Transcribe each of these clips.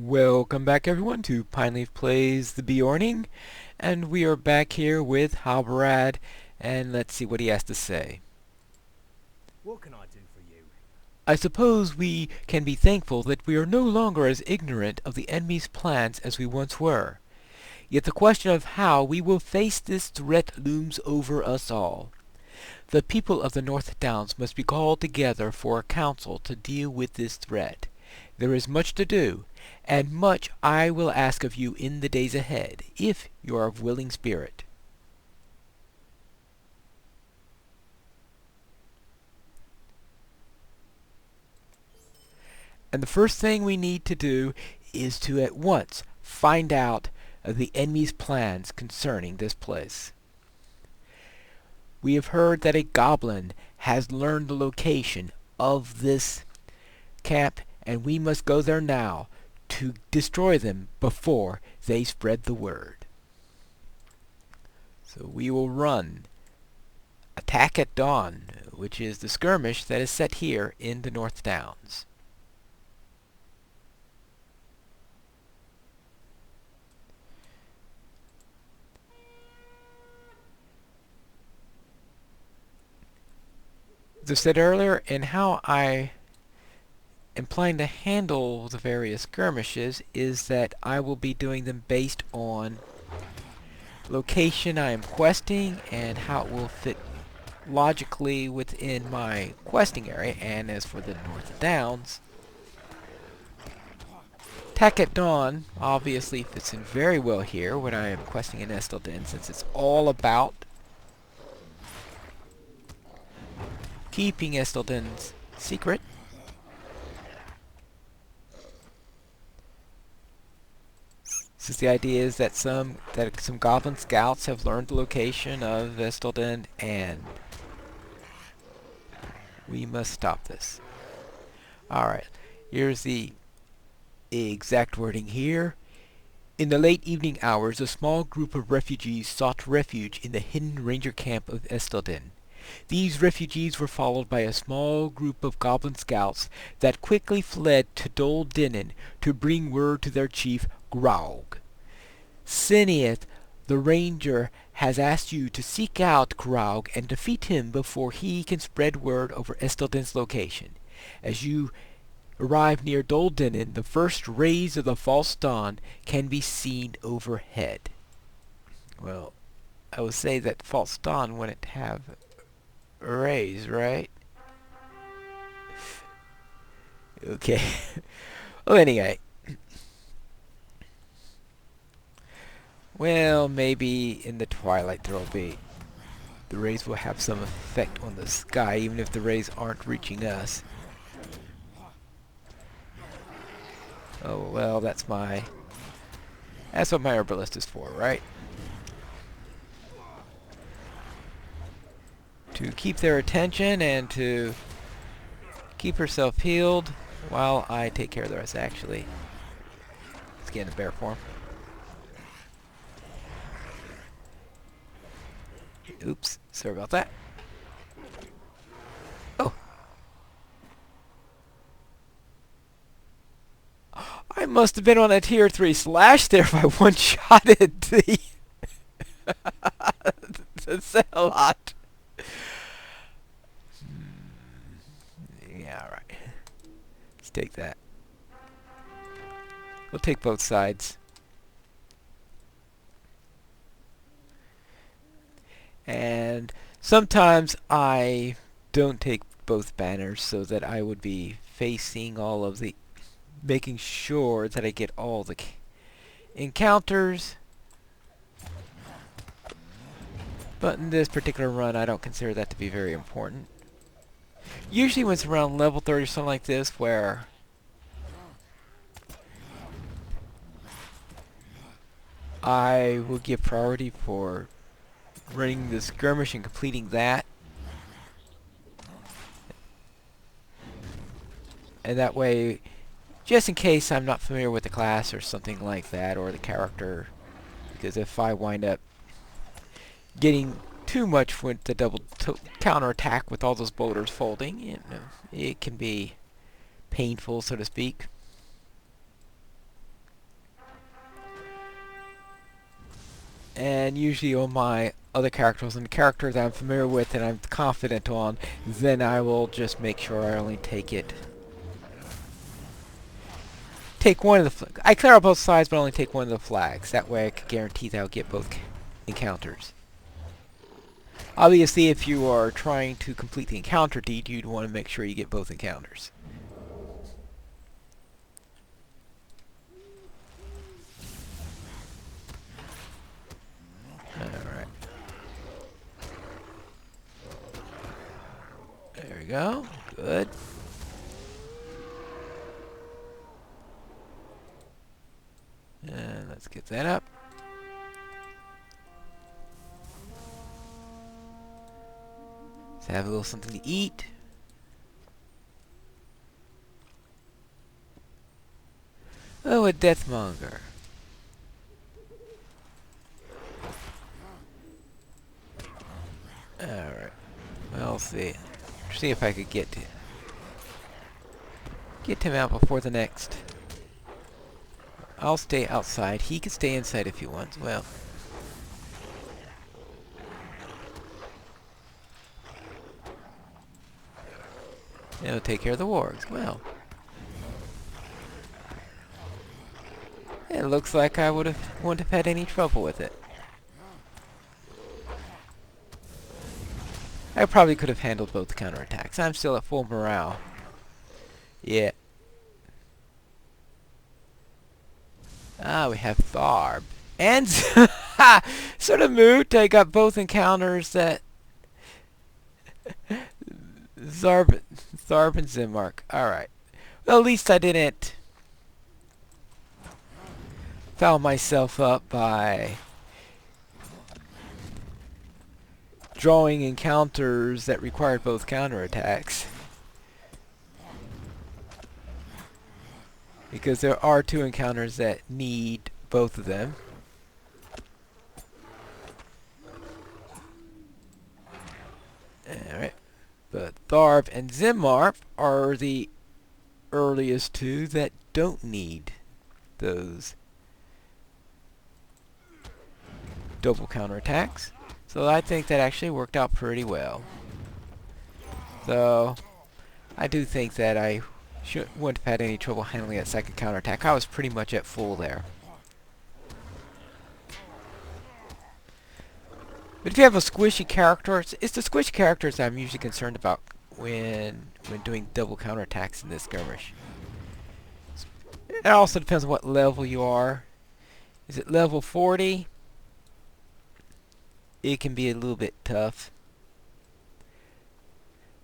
Welcome back everyone to Pineleaf Plays the Beorning, and we are back here with Halbarad, and let's see what he has to say. What can I do for you? I suppose we can be thankful that we are no longer as ignorant of the enemy's plans as we once were. Yet the question of how we will face this threat looms over us all. The people of the North Downs must be called together for a council to deal with this threat. There is much to do, and much I will ask of you in the days ahead, if you are of willing spirit. And the first thing we need to do is to at once find out the enemy's plans concerning this place. We have heard that a goblin has learned the location of this camp, and we must go there now to destroy them before they spread the word. So we will run Attack at Dawn, which is the skirmish that is set here in the North Downs. As I said earlier, in how I am planning to handle the various skirmishes is that I will be doing them based on location I am questing and how it will fit logically within my questing area. And as for the North Downs, Attack at Dawn obviously fits in very well here when I am questing in Dinen, since it's all about keeping Din's secret. Since the idea is that some goblin scouts have learned the location of Dinen, and we must stop this. Alright, here's the exact wording here. In the late evening hours, a small group of refugees sought refuge in the hidden ranger camp of Dinen. These refugees were followed by a small group of goblin scouts that quickly fled to Dol Dinen to bring word to their chief, Graug. Sineath, the ranger, has asked you to seek out Graug and defeat him before he can spread word over Din's location. As you arrive near Dol Dinen, the first rays of the false dawn can be seen overhead. Well, I would say that false dawn wouldn't have rays, right? Okay. Well, anyway. Well, maybe in the twilight the rays will have some effect on the sky, even if the rays aren't reaching us. Oh, well, that's what my herbalist is for, right? To keep their attention and to keep herself healed while I take care of the rest. Actually, let's get into bear form. Oops, sorry about that. Oh. I must have been on a tier 3 slash there if I one-shotted the the lot. Yeah, alright. Let's take that. We'll take both sides. And sometimes I don't take both banners so that I would be facing all of the... making sure that I get all the encounters. But in this particular run, I don't consider that to be very important. Usually when it's around level 30 or something like this, where I will give priority for running the skirmish and completing that. And that way, just in case I'm not familiar with the class or something like that, or the character, because if I wind up getting too much with the double counterattack with all those boulders folding, you know, it can be painful, so to speak. and usually on my other characters and characters I'm familiar with and I'm confident on, then I will just make sure I only take one of the flags. I clear out both sides, but only take one of the flags. That way I can guarantee that I'll get both encounters. Obviously, if you are trying to complete the encounter deed, you'd want to make sure you get both encounters. Alright. There we go. Good. And let's get that up. Let's have a little something to eat. Oh, a deathmonger. Alright. Well, see if I could get him out before the next. I'll stay outside. He can stay inside if he wants. Well. It'll take care of the wargs. Well. It looks like I wouldn't have had any trouble with it. I probably could have handled both counterattacks. I'm still at full morale. Yeah. Ah, we have Tharb. And sort of moot. I got both encounters that Tharb and Zimmark. Alright. Well, at least I didn't foul myself up by drawing encounters that required both counterattacks. Because there are two encounters that need both of them. Alright. But Tharb and Zimmarp are the earliest two that don't need those double counterattacks. So I think that actually worked out pretty well. So I do think that I wouldn't have had any trouble handling that second counterattack. I was pretty much at full there. But if you have a squishy character, it's the squishy characters I'm usually concerned about when doing double counterattacks in this skirmish. It also depends on what level you are. Is it level 40? It can be a little bit tough.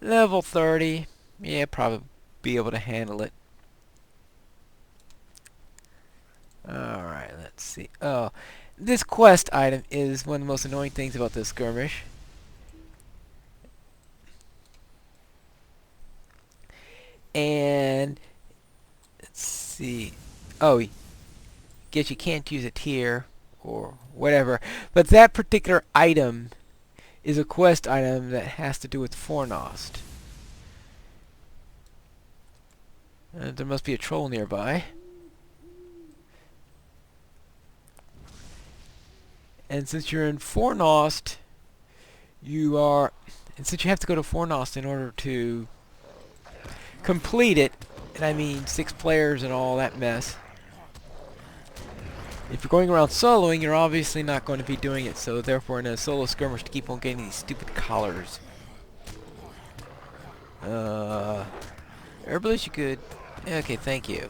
Level 30, yeah, probably be able to handle it. Alright, let's see. Oh, this quest item is one of the most annoying things about this skirmish. And let's see. Oh, guess you can't use it here or whatever. But that particular item is a quest item that has to do with Fornost. There must be a troll nearby. And since you're in Fornost, and since you have to go to Fornost in order to complete it, and I mean 6 players and all that mess. If you're going around soloing, you're obviously not going to be doing it, so therefore in a solo skirmish to keep on getting these stupid collars. Herbalist, you could... Okay, thank you.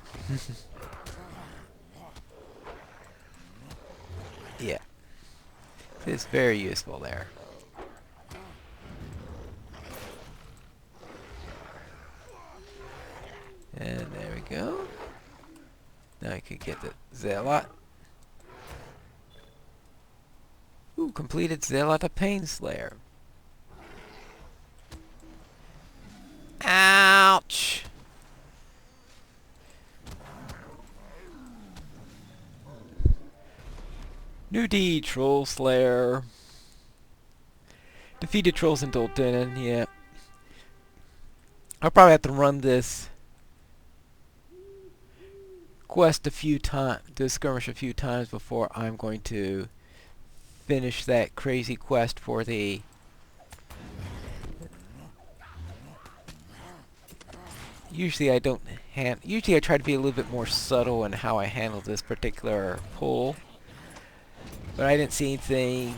Yeah. It's very useful there. And there we go. Now I could get the Zealot. Ooh, completed Zealot of Painslayer. Ouch! New D, Troll Slayer. Defeated trolls in Dol Dinen, yeah. I'll probably have to run this quest a few times, this skirmish a few times before I'm going to finish that crazy quest for the... Usually I don't usually I try to be a little bit more subtle in how I handle this particular pull. But I didn't see anything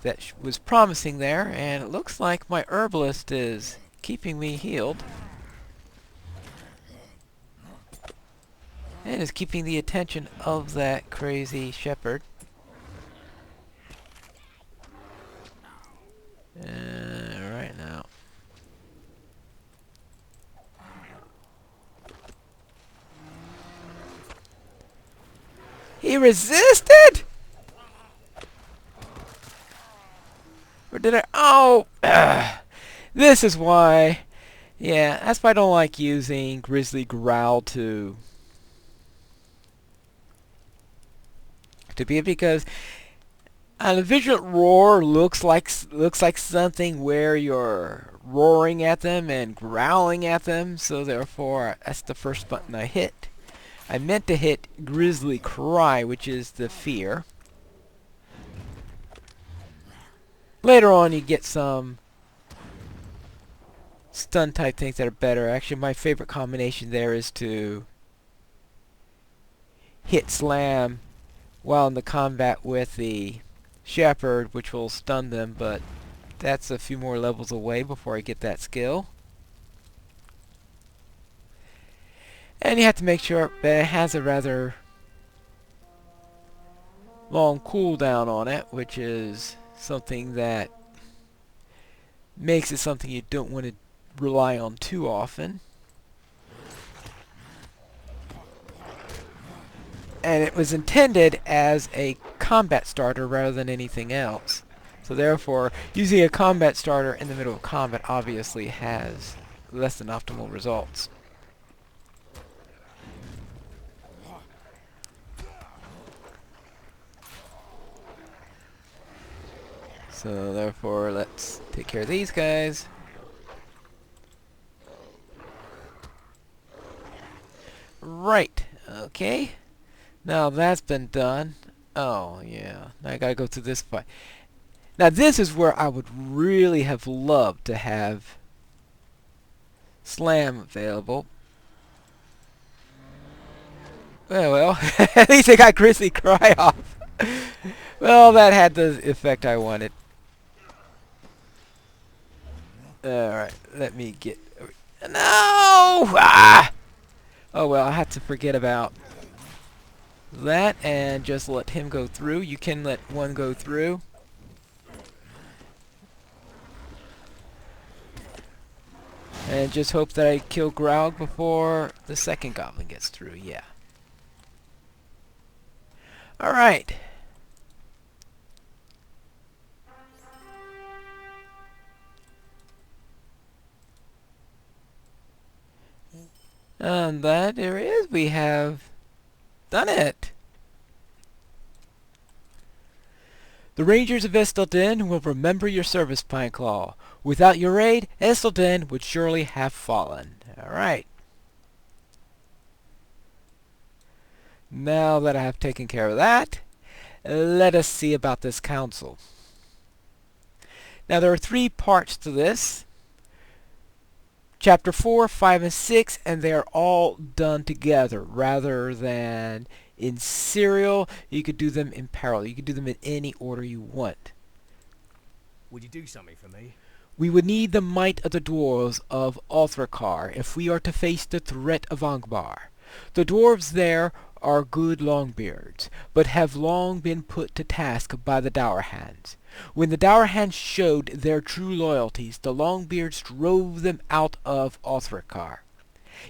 that was promising there, and it looks like my herbalist is keeping me healed. And is keeping the attention of that crazy shepherd. Right now. He resisted? Or did I? Oh! This is why. Yeah, that's why I don't like using Grizzly Growl to be, because the vigilant roar looks like something where you're roaring at them and growling at them. So therefore, that's the first button I hit. I meant to hit Grizzly Cry, which is the fear. Later on, you get some stun type things that are better. Actually, my favorite combination there is to hit slam while in the combat with the shepherd, which will stun them, but that's a few more levels away before I get that skill. And you have to make sure that it has a rather long cooldown on it, which is something that makes it something you don't want to rely on too often. And it was intended as a combat starter rather than anything else. So therefore, using a combat starter in the middle of combat obviously has less than optimal results. So therefore, let's take care of these guys. Right, okay. Now that's been done. Oh, yeah. Now I gotta go through this fight. Now this is where I would really have loved to have Slam available. Well, at least I got Grizzly Cry off. Well, that had the effect I wanted. Alright, let me get... No! Ah! Oh well, I have to forget about that and just let him go through. You can let one go through. And just hope that I kill Graug before the second goblin gets through, yeah. Alright. And that there is, we have done it. The Rangers of Dol Dinen will remember your service, Pineclaw. Without your aid, Dol Dinen would surely have fallen. Alright. Now that I have taken care of that, let us see about this council. Now there are 3 parts to this. Chapter 4, 5, and 6, and they are all done together rather than in serial. You could do them in parallel. You could do them in any order you want. Would you do something for me? We would need the might of the dwarves of Ulthrakar if we are to face the threat of Angbar. The dwarves there are good Longbeards, but have long been put to task by the Dourhands. When the Dourhands showed their true loyalties, the Longbeards drove them out of Ulthrakar.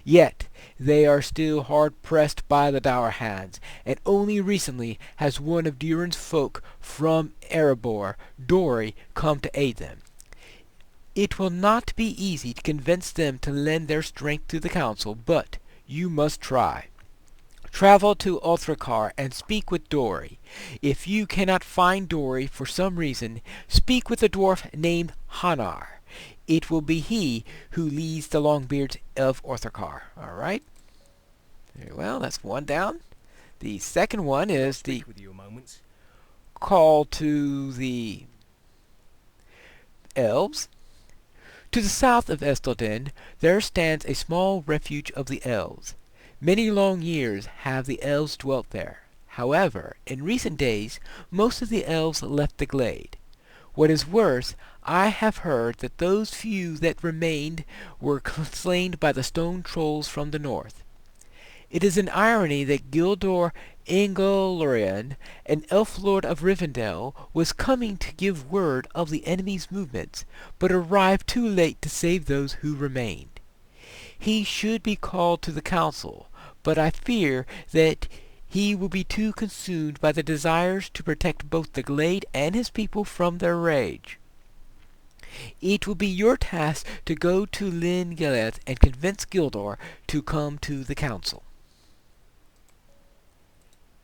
Yet they are still hard-pressed by the Dourhands, and only recently has one of Durin's folk from Erebor, Dori, come to aid them. It will not be easy to convince them to lend their strength to the council, but you must try. Travel to Ulthrakar and speak with Dori. If you cannot find Dori for some reason, speak with a dwarf named Hanar. It will be he who leads the Longbeards of Ulthrakar. Alright? Very well, that's one down. The second one is the Speak with you a moment. call to the elves. To the south of Dol Dinen there stands a small refuge of the elves. Many long years have the elves dwelt there. However, in recent days most of the elves left the glade. What is worse, I have heard that those few that remained were slain by the stone trolls from the north. It is an irony that Gildor Ingolorian, an elf lord of Rivendell, was coming to give word of the enemy's movements, but arrived too late to save those who remained. He should be called to the council, but I fear that he will be too consumed by the desires to protect both the glade and his people from their rage. It will be your task to go to Lyn Gileth and convince Gildor to come to the council.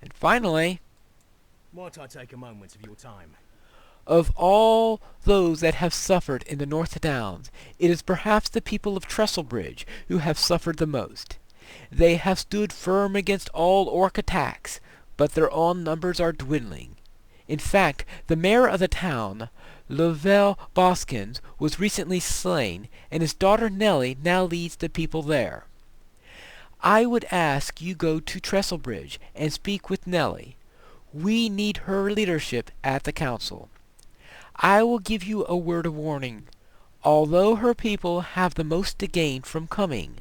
And finally, Might I take a moment of your time? of all those that have suffered in the North Downs, it is perhaps the people of Trestlebridge who have suffered the most. They have stood firm against all orc attacks, but their own numbers are dwindling. In fact, the mayor of the town, Lovell Boskins, was recently slain, and his daughter Nellie now leads the people there. I would ask you go to Trestlebridge and speak with Nellie. We need her leadership at the council. I will give you a word of warning. Although her people have the most to gain from coming,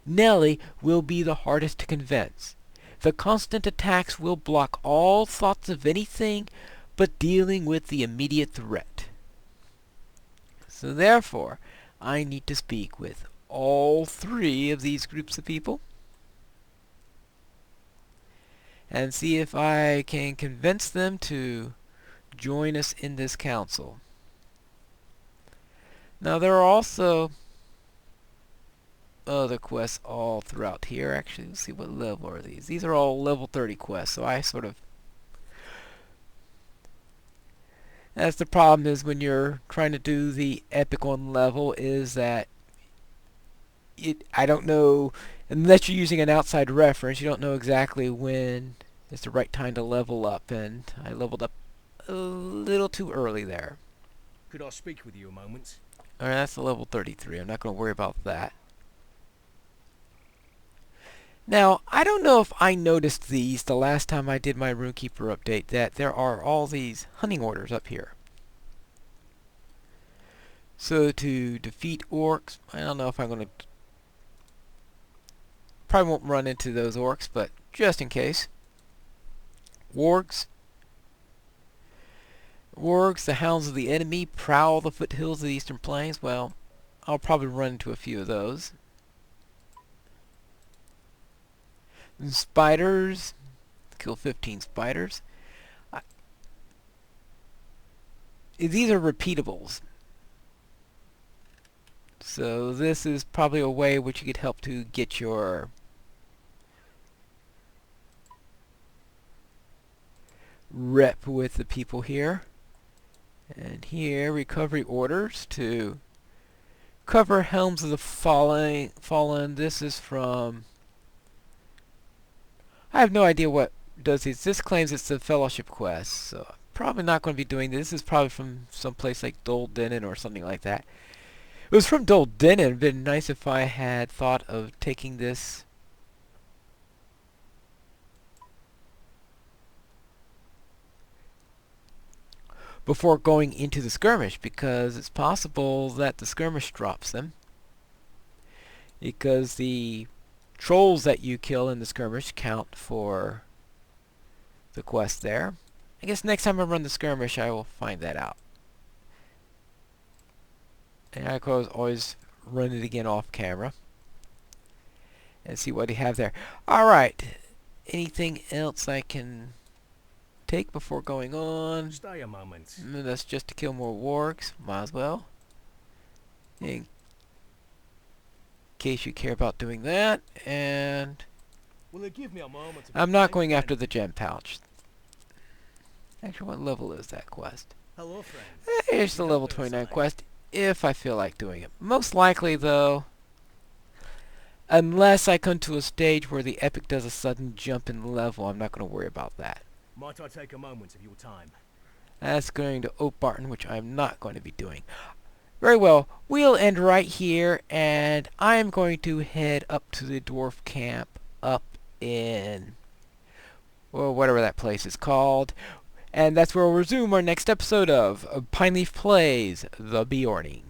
Nellie will be the hardest to convince. The constant attacks will block all thoughts of anything but dealing with the immediate threat. So therefore, I need to speak with all three of these groups of people and see if I can convince them to join us in this council. Now there are also other quests all throughout here. Actually, let's see, what level are these? These are all level 30 quests, so I sort of... That's the problem, is when you're trying to do the epic on level, is that I don't know, unless you're using an outside reference, you don't know exactly when it's the right time to level up, and I leveled up a little too early there. Could I speak with you a moment? Alright, that's a level 33. I'm not going to worry about that. Now, I don't know if I noticed these the last time I did my Runekeeper update, that there are all these hunting orders up here. So to defeat orcs, I don't know if I'm going to... Probably won't run into those orcs, but just in case. Wargs. Wargs, the hounds of the enemy, prowl the foothills of the eastern plains. Well, I'll probably run into a few of those. And spiders. Kill 15 spiders. These are repeatables. So this is probably a way which you could help to get your rep with the people here. And here, recovery orders to cover Helms of the Fallen. This is from... I have no idea what does these. This claims it's a fellowship quest, so I'm probably not going to be doing this. This is probably from some place like Dol Dinen or something like that. It was from Dol Dinen. It would have been nice if I had thought of taking this before going into the skirmish, because it's possible that the skirmish drops them, because the trolls that you kill in the skirmish count for the quest there. I guess next time I run the skirmish I will find that out. And I could always run it again off camera and see what you have there. Alright, anything else I can take before going on? Stay a moment. That's just to kill more wargs. Might as well. In case you care about doing that. And Will it give me a moment? I'm not going after the gem pouch. Actually, what level is that quest? Hello, friend. It's the level 29 quest, if I feel like doing it. Most likely, though, unless I come to a stage where the epic does a sudden jump in level, I'm not going to worry about that. Might I take a moment of your time? That's going to Oak Barton, which I'm not going to be doing. Very well, we'll end right here, and I'm going to head up to the dwarf camp up in, well, whatever that place is called. And that's where we'll resume our next episode of Pineleaf Plays The Beorning.